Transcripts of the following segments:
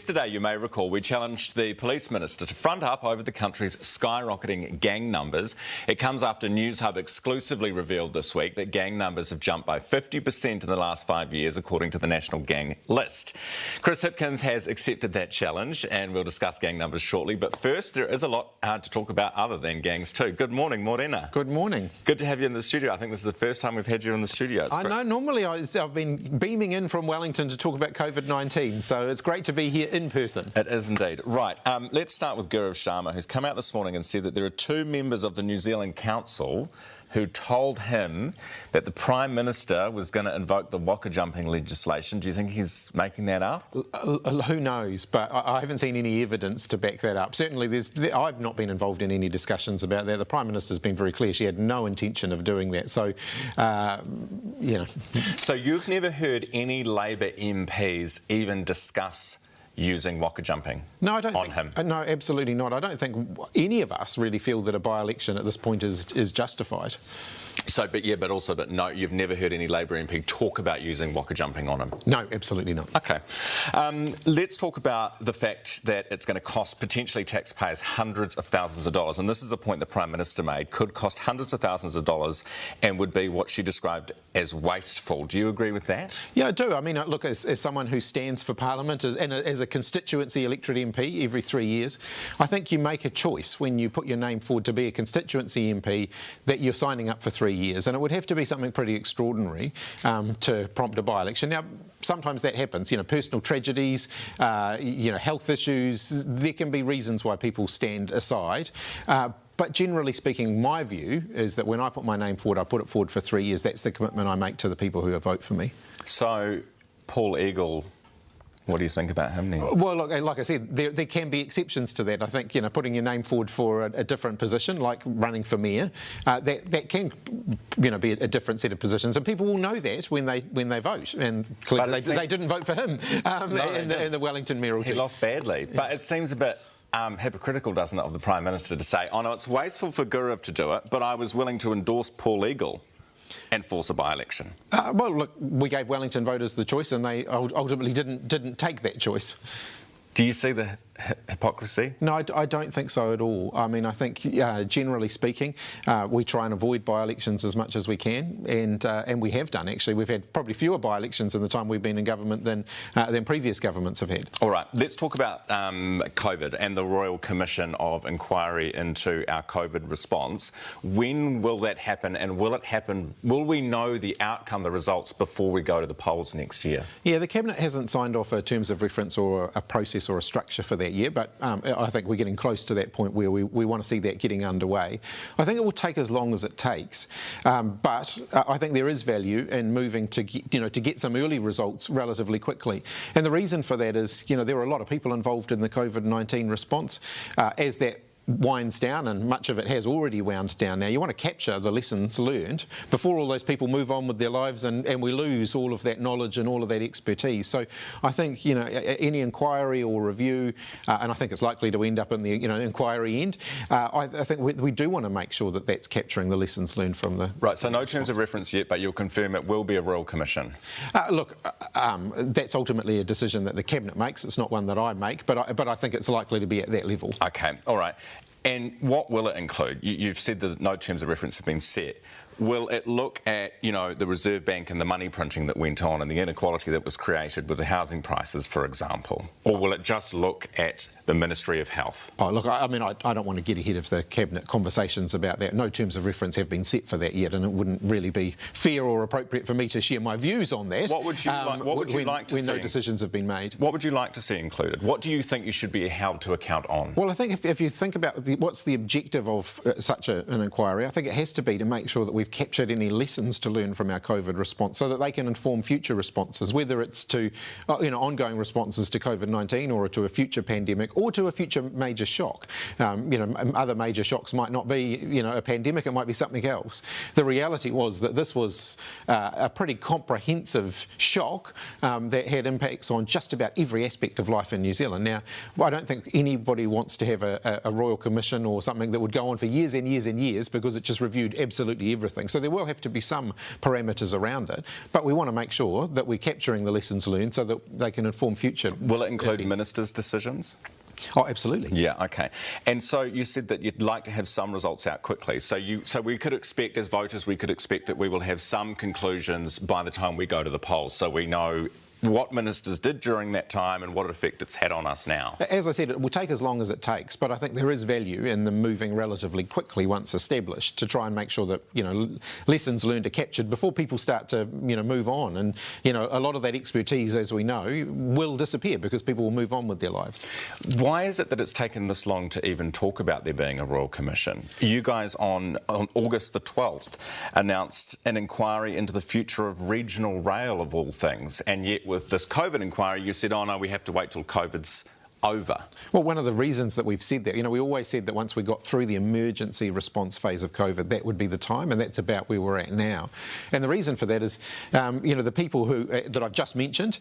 Yesterday, you may recall, we challenged the police minister to front up over the country's skyrocketing gang numbers. It comes after Newshub exclusively revealed this week that gang numbers have jumped by 50% in the last 5 years, according to the National Gang List. Chris Hipkins has accepted that challenge, and we'll discuss gang numbers shortly. But first, there is a lot to talk about other than gangs too. Good morning, Morena. Good morning. Good to have you in the studio. I think this is the first time we've had you in the studio. I know, normally I've been beaming in from Wellington to talk about COVID-19, so it's great to be here in person. It is indeed. Right, let's start with Gaurav Sharma, who's come out this morning and said that there are two members of the New Zealand Council who told him that the Prime Minister was going to invoke the waka jumping legislation. Do you think he's making that up? Who knows, but I haven't seen any evidence to back that up. Certainly, I've not been involved in any discussions about that. The Prime Minister's been very clear she had no intention of doing that. So, you know. So you've never heard any Labor MPs even discuss using waka jumping no, I don't on think, him? No, absolutely not. I don't think any of us really feel that a by-election at this point is justified. So, but no, you've never heard any Labor MP talk about using waka jumping on him? No, absolutely not. OK. Let's talk about the fact that it's going to cost potentially taxpayers hundreds of thousands of dollars. And this is a point the Prime Minister made. Could cost hundreds of thousands of dollars and would be what she described as wasteful. Do you agree with that? Yeah, I do. I mean, look, as someone who stands for Parliament and as a constituency electorate MP every 3 years, I think you make a choice when you put your name forward to be a constituency MP that you're signing up for 3 years, and it would have to be something pretty extraordinary to prompt a by-election. Now, sometimes that happens, you know, personal tragedies, you know, health issues. There can be reasons why people stand aside. But generally speaking, my view is that when I put my name forward, I put it forward for 3 years. That's the commitment I make to the people who vote for me. So, Paul Eagle, what do you think about him then? Well, look, like I said, there can be exceptions to that. I think, you know, putting your name forward for a different position, like running for mayor, that can, you know, be a different set of positions, and people will know that when they vote. And clearly they didn't vote for him in the Wellington mayoralty. He lost badly, but it seems a bit hypocritical, doesn't it, of the Prime Minister to say, "Oh no, it's wasteful for Gaurav to do it, but I was willing to endorse Paul Eagle and force a by-election." Well, look, we gave Wellington voters the choice, and they ultimately didn't take that choice. Do you see the hypocrisy? No, I don't think so at all. I mean, I think generally speaking, we try and avoid by-elections as much as we can, and we have done actually. We've had probably fewer by-elections in the time we've been in government than previous governments have had. All right, let's talk about COVID and the Royal Commission of Inquiry into our COVID response. When will that happen, and will it happen? Will we know the outcome, the results, before we go to the polls next year? Yeah, the Cabinet hasn't signed off a terms of reference or a process or a structure for that yet, but I think we're getting close to that point where we want to see that getting underway. I think it will take as long as it takes, but I think there is value in moving to get some early results relatively quickly. And the reason for that is, you know, there are a lot of people involved in the COVID-19 response. As that winds down, and much of it has already wound down now, you want to capture the lessons learned before all those people move on with their lives and we lose all of that knowledge and all of that expertise. So I think, you know, any inquiry or review, and I think it's likely to end up in the, you know, inquiry end, I think we do want to make sure that that's capturing the lessons learned from the... Right, so no terms of reference yet, but you'll confirm it will be a Royal Commission? Look, that's ultimately a decision that the Cabinet makes. It's not one that I make, but I think it's likely to be at that level. OK, all right. And what will it include? You've said that no terms of reference have been set. Will it look at, you know, the Reserve Bank and the money printing that went on and the inequality that was created with the housing prices, for example? Or will it just look at the Ministry of Health? Oh, look, I mean, I don't want to get ahead of the Cabinet conversations about that. No terms of reference have been set for that yet, and it wouldn't really be fair or appropriate for me to share my views on that. What would you like to see? When no decisions have been made. What would you like to see included? What do you think you should be held to account on? Well, I think if you think about what's the objective of such an inquiry, I think it has to be to make sure that we've captured any lessons to learn from our COVID response so that they can inform future responses, whether it's to ongoing responses to COVID-19 or to a future pandemic or to a future major shock. Other major shocks might not be, a pandemic, it might be something else. The reality was that this was a pretty comprehensive shock that had impacts on just about every aspect of life in New Zealand. Now, I don't think anybody wants to have a Royal Commission or something that would go on for years and years and years because it just reviewed absolutely everything. things. So there will have to be some parameters around it, but we want to make sure that we're capturing the lessons learned so that they can inform future. Will it include ministers' decisions? Oh, absolutely. Yeah, okay. And so you said that you'd like to have some results out quickly. So we could expect, as voters, we could expect that we will have some conclusions by the time we go to the polls, so we know what ministers did during that time and what effect it's had on us now. As I said, it will take as long as it takes, but I think there is value in them moving relatively quickly once established to try and make sure that, you know, lessons learned are captured before people start to, you know, move on. And, you know, a lot of that expertise, as we know, will disappear because people will move on with their lives. Why is it that it's taken this long to even talk about there being a Royal Commission? You guys on August the 12th announced an inquiry into the future of regional rail, of all things, and yet with this COVID inquiry, you said, oh no, we have to wait till COVID's over. Well, one of the reasons that we've said that, you know, we always said that once we got through the emergency response phase of COVID, that would be the time, and that's about where we're at now. And the reason for that is, you know, the people who that I've just mentioned,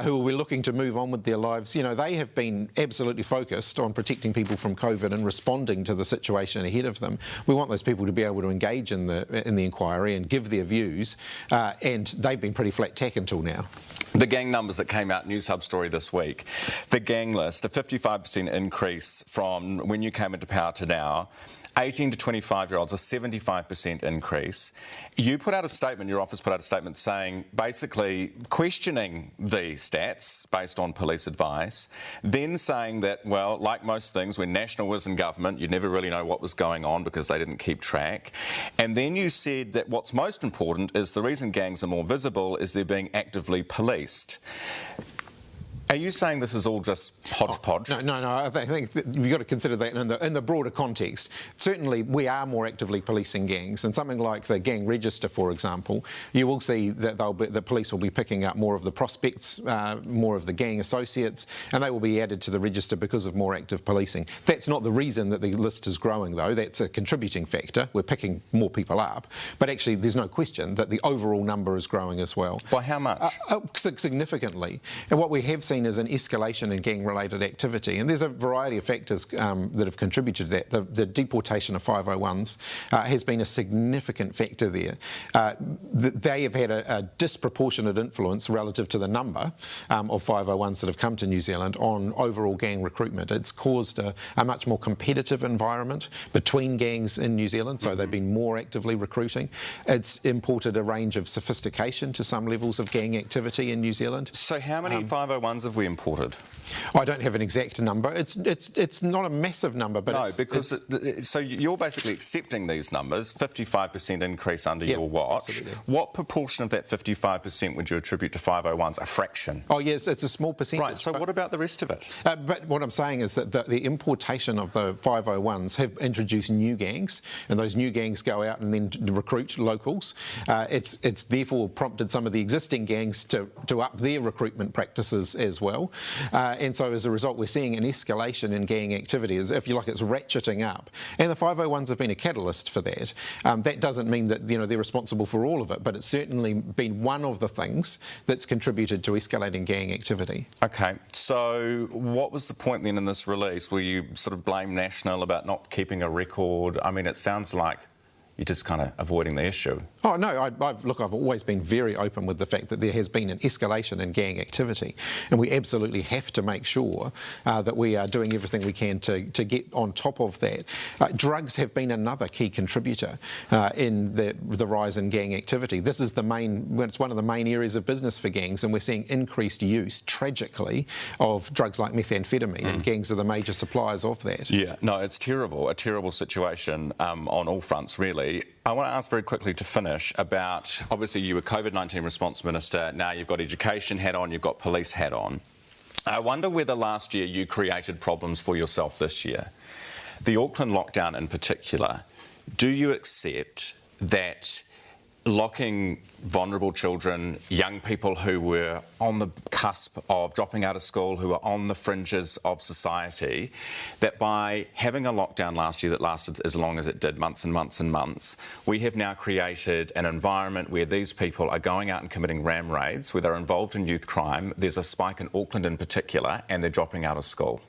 who will be looking to move on with their lives, you know, they have been absolutely focused on protecting people from COVID and responding to the situation ahead of them. We want those people to be able to engage in the inquiry and give their views, and they've been pretty flat tack until now. The gang numbers that came out, Newshub story this week, the gang list, a 55% increase from when you came into power to now, 18 to 25-year-olds, a 75% increase. You put out a statement, your office put out a statement saying, basically questioning the stats based on police advice, then saying that, well, like most things, when National was in government, you'd never really know what was going on because they didn't keep track. And then you said that what's most important is the reason gangs are more visible is they're being actively policed. Are you saying this is all just hodgepodge? No. I think you've got to consider that in the broader context. Certainly, we are more actively policing gangs, and something like the gang register, for example, you will see that the police will be picking up more of the prospects, more of the gang associates, and they will be added to the register because of more active policing. That's not the reason that the list is growing, though. That's a contributing factor. We're picking more people up, but actually, there's no question that the overall number is growing as well. By how much? Significantly. And what we have seen is an escalation in gang-related activity, and there's a variety of factors that have contributed to that. The deportation of 501s has been a significant factor there. They have had a disproportionate influence relative to the number of 501s that have come to New Zealand on overall gang recruitment. It's caused a much more competitive environment between gangs in New Zealand, so they've been more actively recruiting. It's imported a range of sophistication to some levels of gang activity in New Zealand. So how many 501s have we imported? I don't have an exact number. It's not a massive number, but no, because so you're basically accepting these numbers, 55% increase under your watch. Absolutely. What proportion of that 55% would you attribute to 501s? A fraction? Oh yes, it's a small percentage. Right, so what about the rest of it? But what I'm saying is that the importation of the 501s have introduced new gangs, and those new gangs go out and then recruit locals. It's therefore prompted some of the existing gangs to up their recruitment practices as well. And so as a result, we're seeing an escalation in gang activity. If you like, it's ratcheting up. And the 501s have been a catalyst for that. That doesn't mean that, you know, they're responsible for all of it, but it's certainly been one of the things that's contributed to escalating gang activity. Okay, so what was the point then in this release? Will you sort of blame National about not keeping a record? I mean, it sounds like you're just kind of avoiding the issue. Oh, no, I've always been very open with the fact that there has been an escalation in gang activity, and we absolutely have to make sure that we are doing everything we can to get on top of that. Drugs have been another key contributor in the rise in gang activity. This is it's one of the main areas of business for gangs, and we're seeing increased use, tragically, of drugs like methamphetamine, and gangs are the major suppliers of that. Yeah, no, it's terrible, a terrible situation on all fronts, really. I want to ask very quickly to finish about, obviously you were COVID-19 response minister, now you've got education hat on, you've got police hat on. I wonder whether last year you created problems for yourself this year. The Auckland lockdown in particular, do you accept that locking vulnerable children, young people who were on the cusp of dropping out of school, who were on the fringes of society, that by having a lockdown last year that lasted as long as it did, months and months and months, we have now created an environment where these people are going out and committing ram raids, where they're involved in youth crime. There's a spike in Auckland in particular, and they're dropping out of school.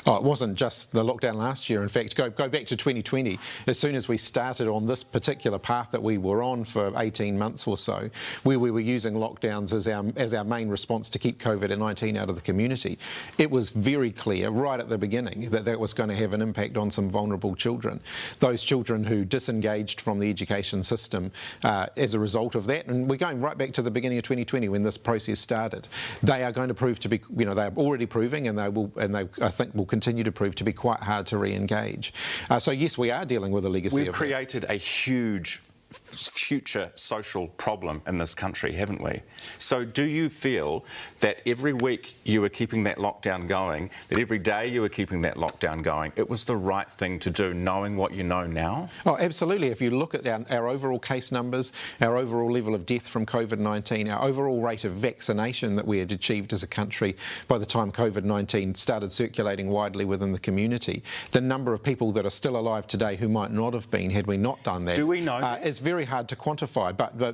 Oh, it wasn't just the lockdown last year. In fact, go back to 2020. As soon as we started on this particular path that we were on for 18 months or so, where we were using lockdowns as our main response to keep COVID-19 out of the community, it was very clear right at the beginning that that was going to have an impact on some vulnerable children. Those children who disengaged from the education system as a result of that, and we're going right back to the beginning of 2020 when this process started. They are going to prove to be, they are already proving, and I think will continue to prove to be quite hard to re-engage. So yes, we are dealing with a legacy. We've created a huge future social problem in this country, haven't we? So do you feel that every week you were keeping that lockdown going, that every day you were keeping that lockdown going, it was the right thing to do, knowing what you know now? Oh, absolutely. If you look at our overall case numbers, our overall level of death from COVID-19, our overall rate of vaccination that we had achieved as a country by the time COVID-19 started circulating widely within the community, the number of people that are still alive today who might not have been had we not done that. Do we know that? Is very hard to quantify, but the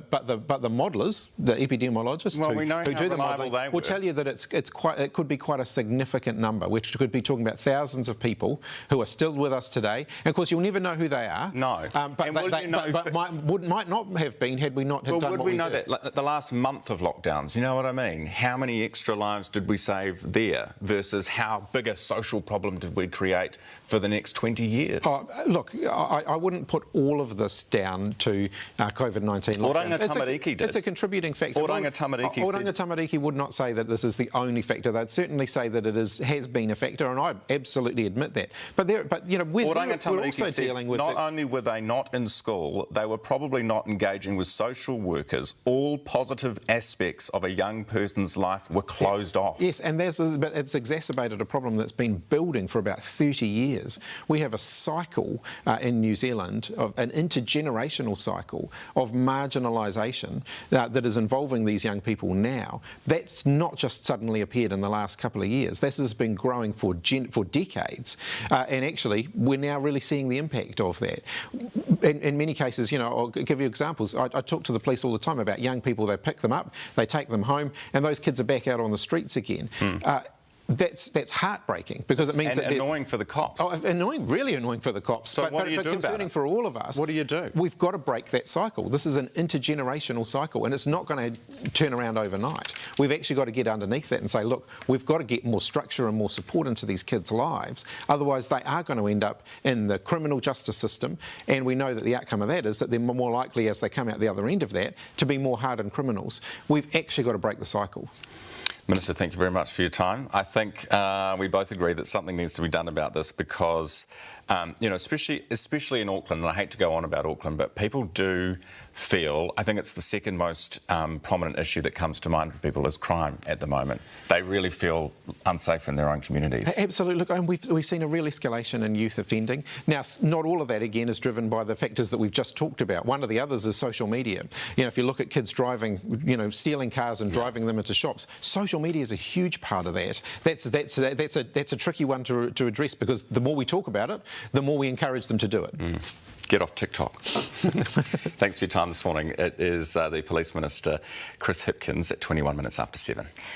modelers, the epidemiologists who do the modelling, will tell you that it could be quite a significant number, which could be talking about thousands of people who are still with us today. And of course, you'll never know who they are. No, but might not have been had we not have done what we did. Would we know that? Like, the last month of lockdowns, you know what I mean? How many extra lives did we save there versus how big a social problem did we create for the next 20 years? Oh, look, I wouldn't put all of this down to COVID-19 lockdowns. It's a contributing factor. Oranga Tamariki would not say that this is the only factor. They'd certainly say that it has been a factor, and I absolutely admit that. But we're also dealing with not only were they not in school, they were probably not engaging with social workers. All positive aspects of a young person's life were closed off. Yes, and but it's exacerbated a problem that's been building for about 30 years. We have a cycle in New Zealand, of an intergenerational cycle of marginalisation that is involving these young people now. That's not just suddenly appeared in the last couple of years. This has been growing for decades, and actually we're now really seeing the impact of that. In many cases, I'll give you examples. I talk to the police all the time about young people. They pick them up, they take them home, and those kids are back out on the streets again. That's heartbreaking, because it means that annoying for the cops. Oh, really annoying for the cops. So what do you do about it? Concerning for all of us. What do you do? We've got to break that cycle. This is an intergenerational cycle, and it's not going to turn around overnight. We've actually got to get underneath that and say, look, we've got to get more structure and more support into these kids' lives. Otherwise, they are going to end up in the criminal justice system, and we know that the outcome of that is that they're more likely, as they come out the other end of that, to be more hardened criminals. We've actually got to break the cycle. Minister, thank you very much for your time. I think we both agree that something needs to be done about this because, especially in Auckland, and I hate to go on about Auckland, but people do feel, I think it's the second most prominent issue that comes to mind for people is crime at the moment. They really feel unsafe in their own communities. Absolutely. Look, and we've seen a real escalation in youth offending. Now, not all of that, again, is driven by the factors that we've just talked about. One of the others is social media. If you look at kids driving, stealing cars and driving them into shops, social media is a huge part of that. That's a tricky one to address, because the more we talk about it, the more we encourage them to do it. Get off TikTok. Thanks for your time this morning. It is the Police Minister, Chris Hipkins, at 21 minutes after 7.